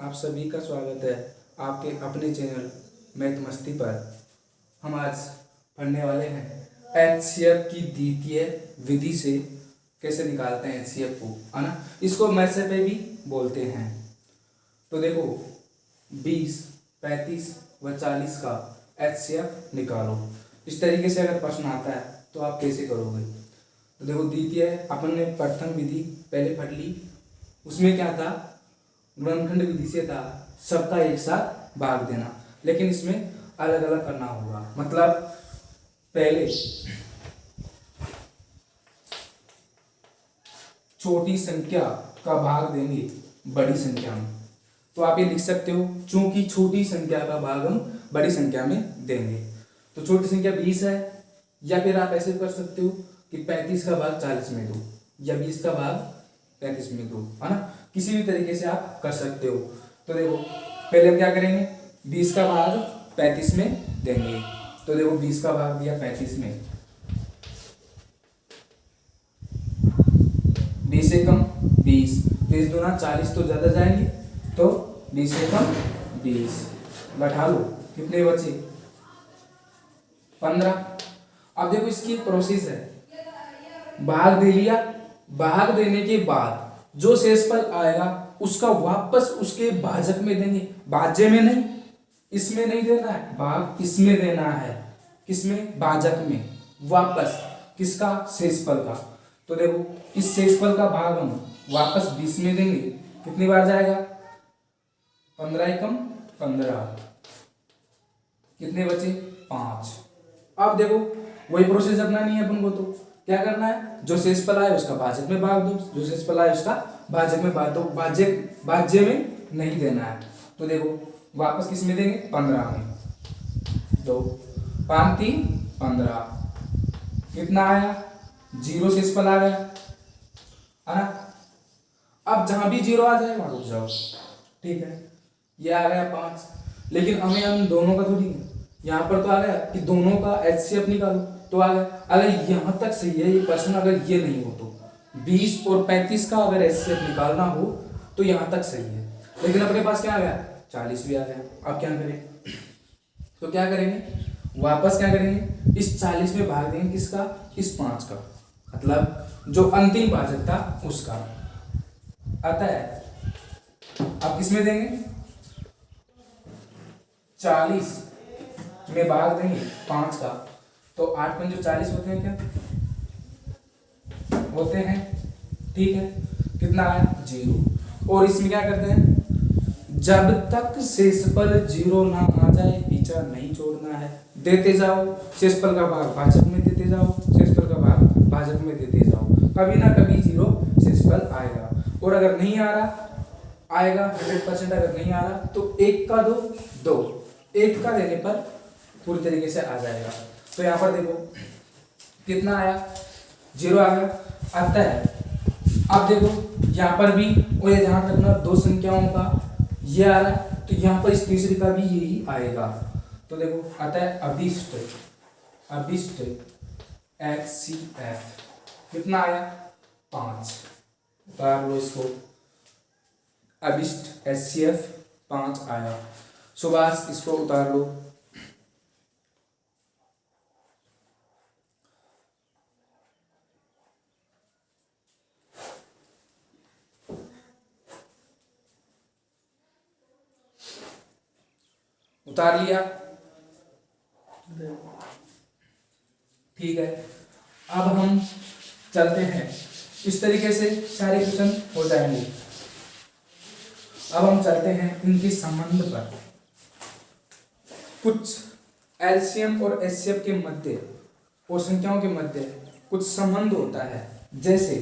आप सभी का स्वागत है आपके अपने चैनल मैथ मस्ती पर। हम आज पढ़ने वाले हैं एचसीएफ की द्वितीय विधि से कैसे निकालते हैं एचसीएफ को, है ना। इसको मैसे पे भी बोलते हैं। तो देखो 20, 35 व 40 का एचसीएफ निकालो। इस तरीके से अगर प्रश्न आता है तो आप कैसे करोगे। तो देखो द्वितीय अपन ने प्रथम विधि पहले पढ़ ली, उसमें क्या था, गुणनखंड विधि से था सबका एक साथ भाग देना, लेकिन इसमें अलग अलग करना होगा। मतलब पहले छोटी संख्या का भाग देंगे बड़ी संख्या में, तो आप ये लिख सकते हो चूंकि छोटी संख्या का भाग हम बड़ी संख्या में देंगे। तो छोटी संख्या 20 है, या फिर आप ऐसे कर सकते हो कि 35 का भाग 40 में दो या 20 का भाग 35 में दो, है ना। किसी भी तरीके से आप कर सकते हो। तो देखो पहले हम क्या करेंगे, 20 का भाग 35 में देंगे। तो देखो 20 का भाग दिया 35 में, 20 से कम 20, 20 दूना 40 तो ज्यादा जाएंगे, तो 20 से कम 20 बैठा लो, कितने बचे 15। अब देखो इसकी प्रोसेस है, भाग दे लिया, भाग देने के बाद जो शेषफल आएगा उसका वापस उसके भाजक में देंगे, भाज्य में नहीं, इसमें नहीं देना है, भाग इसमें देना है, किसमें, भाजक में, वापस किसका, शेषफल का। तो देखो इस शेषफल का भाग हम वापस 20 में देंगे, कितनी बार जाएगा, 15 एकम 15, कितने बचे 5। अब देखो वही प्रोसेस अपनानी है अपन को। तो क्या करना है, जो शेषफल आए उसका भाजक में भाग दो, जो शेषफल आए उसका भाजक में भाग दो, भाज्य में नहीं देना है। तो देखो वापस किस में देंगे, 15 में, 2 5 3 15, कितना आया, 0 शेषफल आ गया, है ना। अब जहां भी 0 आ जाए वहां रुक जाओ, ठीक है। ये आ गया 5, लेकिन हमें हम दोनों का थोड़ी, यहाँ पर तो आ गया कि दोनों का एचसीएफ निकालो, तो आ गया। अगर यहां तक सही है ये प्रश्न, अगर ये नहीं हो तो 20 और 35 का अगर एचसीएफ निकालना हो तो यहां तक सही है, लेकिन अपने पास क्या आ गया, 40 भी आ गया। अब क्या करें, तो क्या करेंगे, वापस क्या करेंगे, इस 40 में भाग देंगे किसका, इस 5 का, मतलब जो अंतिम भाजक था उसका आता है। अब किसमें देंगे, 40 में भाग देंगे 5 का, तो 8 पंजे 40 होते हैं, क्या होते हैं, ठीक है। कितना आया, 0। और इसमें क्या करते हैं, जब तक शेषफल 0 ना आ जाए पीछा नहीं छोड़ना है, देते जाओ, शेषफल का भाग भाजक में देते जाओ, शेषफल का भाग भाजक में देते जाओ, कभी ना कभी 0 शेषफल आएगा। और अगर नहीं आ रहा, आएगा 100%, अगर नहीं आ रहा तो 1 का दो, 2 1 का देने पर पूरी तरीके से आ जाएगा। तो यहाँ पर देखो कितना आया, 0 आ गया, आता है। अब देखो यहाँ पर भी, और ये ध्यान रखना दो संख्याओं का ये आ रहा है, तो यहाँ पर इस तीसरी का भी यही आएगा। तो देखो आता है अभिष्ट, अभिष्ट एचसीएफ कितना आया, 5, उतार लो इसको, अभिष्ट एचसीएफ 5 आया। सुभाष इसको उतार लो, उतार लिया, ठीक है। अब हम चलते हैं, इस तरीके से सारे क्वेश्चन हो जाएंगे। अब हम चलते हैं इनके संबंध पर। कुछ एलसीएम और एचसीएफ के मध्य और संख्याओं के मध्य कुछ संबंध होता है, जैसे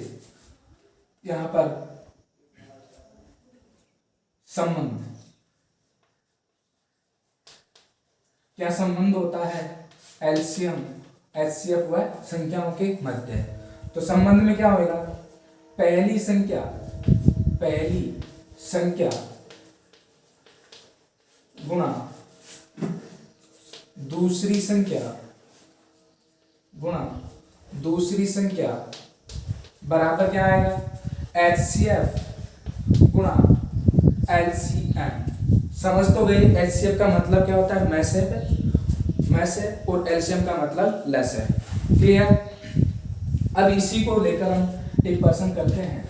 यहां पर संबंध, क्या संबंध होता है, एलसीएम एचसीएफ व संख्याओं के मध्य। तो संबंध में क्या होगा, पहली संख्या गुणा दूसरी संख्या बराबर क्या आएगा, एचसीएफ गुणा LCM। समझ तो गए HCF का मतलब क्या होता है, मैसेप और LCM का मतलब लेस है। क्लियर। अब इसी को लेकर हम एक पर्सन करते हैं।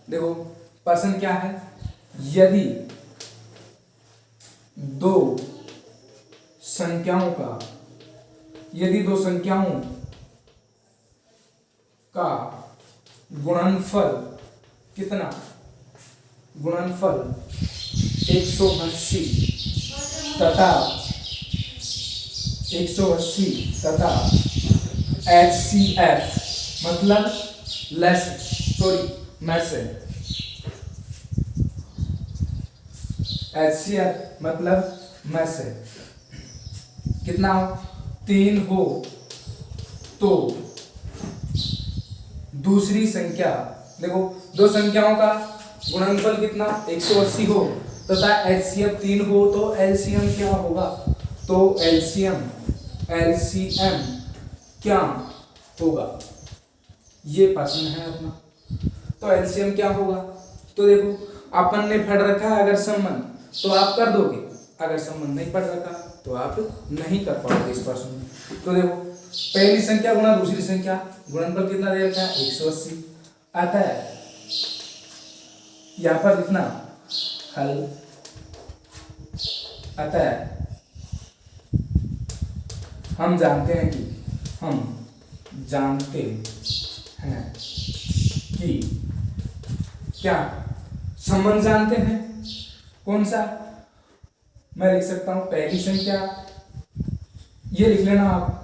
देखो पर्सन क्या है, यदि दो संख्याओं का गुणनफल कितना, गुणनफल 180 तथा HCF मतलब HCF मतलब मैसेज कितना हो, 3 हो तो दूसरी संख्या, देखो दो संख्याओं का गुणनफल कितना 180 हो तथा HCF 3 हो तो LCM क्या होगा, तो LCM क्या होगा, ये प्रश्न है अपना। तो LCM क्या होगा, तो देखो अपन ने पढ़ रखा है अगर संबंध तो आप कर दोगे, अगर संबंध नहीं पढ़ रखा तो आप नहीं कर पाओगे इस प्रश्न में। तो देखो पहली संख्या गुना दूसरी संख्या, गुणनफल कितना दे रखा है 180 आता है, यहां पर लिखना हल आता है। हम जानते हैं कि क्या संबंध जानते हैं, कौन सा, मैं लिख सकता हूं पहली संख्या, ये लिख लेना आप।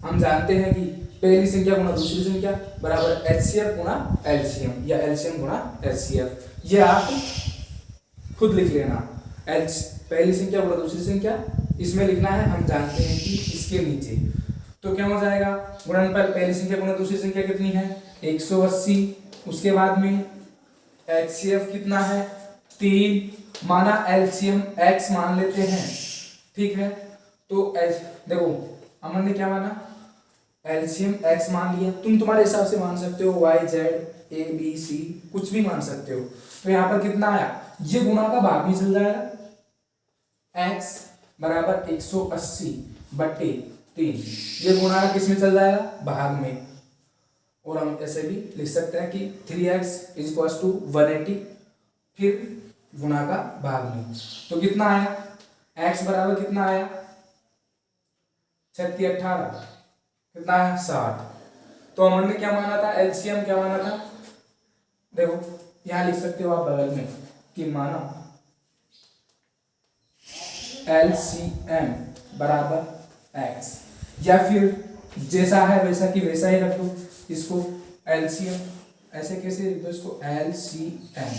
हम जानते हैं कि पहली संख्या गुणा दूसरी संख्या बराबर HCF गुणा LCM या LCM गुणा HCF, ये आप खुद लिख लेना। पहली संख्या गुणा दूसरी संख्या इसमें लिखना है, हम जानते हैं कि इसके नीचे तो क्या हो जाएगा, गुणनफल पहली संख्या गुणा दूसरी संख्या कितनी है 180, उसके बाद में HCF कितना है 3, माना LCM X मान लेते हैं, ठीक है। तो देखो अमन ने क्या माना, LCM X मान लिया, तुम तुम्हारे हिसाब से मान सकते हो Y Z A B C कुछ भी मान सकते हो। तो यहाँ पर कितना आया, ये गुणा का भाग भी चल जाएगा, X बराबर 180 बट्टे 3, ये गुणा का किस में चल जाएगा, भाग में। और हम ऐसे भी लिख सकते हैं कि 3x = 180 फिर गुणा का भाग में, तो कितना आया, x बराबर कितना आया 36 18 कितना है 60। तो हमने ने क्या माना था, LCM क्या माना था, देखो यहां लिख सकते हो आप बगल में कि माना LCM बराबर x, या फिर जैसा है वैसा कि वैसा ही रख दो इसको, LCM ऐसे कैसे लिख दो इसको LCM,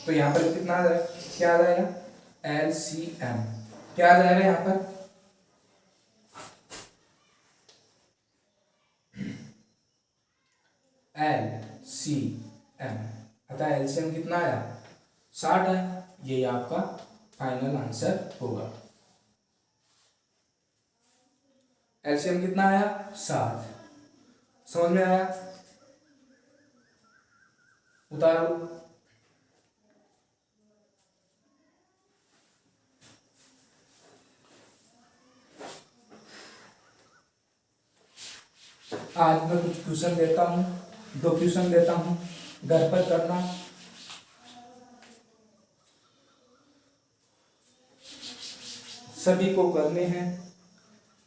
तो यहाँ पर कितना क्या आ जाएगा LCM क्या आ जाएगा यहाँ पर LCM अतः LCM कितना आया 60 है, ये आपका फाइनल आंसर होगा। LCM कितना आया 60, समझ में आया, उतार लो। आज मैं कुछ ट्यूशन देता हूँ, 2 ट्यूशन देता हूँ, घर पर करना। सभी को करने हैं,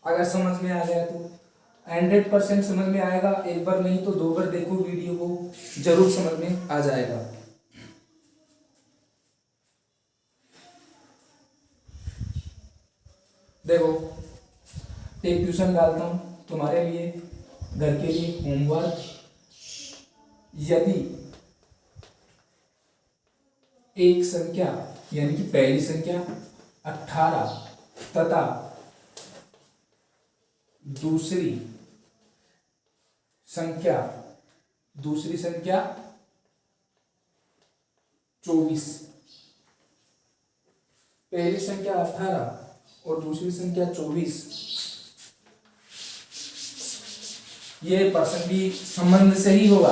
अगर समझ में आ गया तो 100% समझ में आएगा, एक बार नहीं तो 2 बार देखो वीडियो को, जरूर समझ में आ जाएगा। देखो एक ट्यूशन डालता हूं तुम्हारे लिए, घर के लिए होमवर्क, यदि एक संख्या यानी कि पहली संख्या 18 तथा दूसरी संख्या 24, पहली संख्या 18 और दूसरी संख्या 24, ये प्रश्न भी संबंध से ही होगा,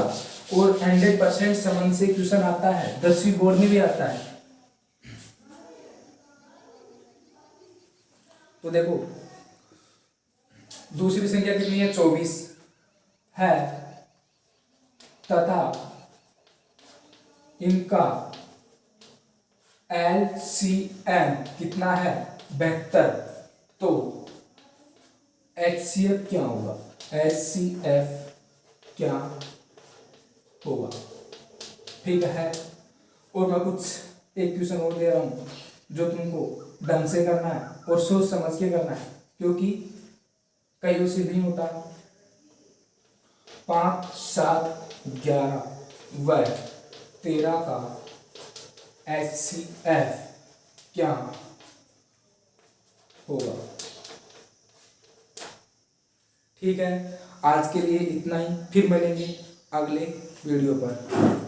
और 100% समन से क्वेश्चन आता है, 10वीं बोर्ड में भी आता है। तो देखो दूसरी संख्या कितनी है, 24 है तथा इनका LCM कितना है, 72। तो HCF क्या होगा, HCF क्या होगा, ठीक है। और मैं कुछ एक क्वेश्चन और दे रहा हूं जो तुमको ढंग से करना है और सोच समझ के करना है, क्योंकि कईयों से नहीं होता। 5, 7, 11 व 13 का HCF क्या होगा, ठीक है। आज के लिए इतना ही, फिर मिलेंगे अगले वीडियो पर।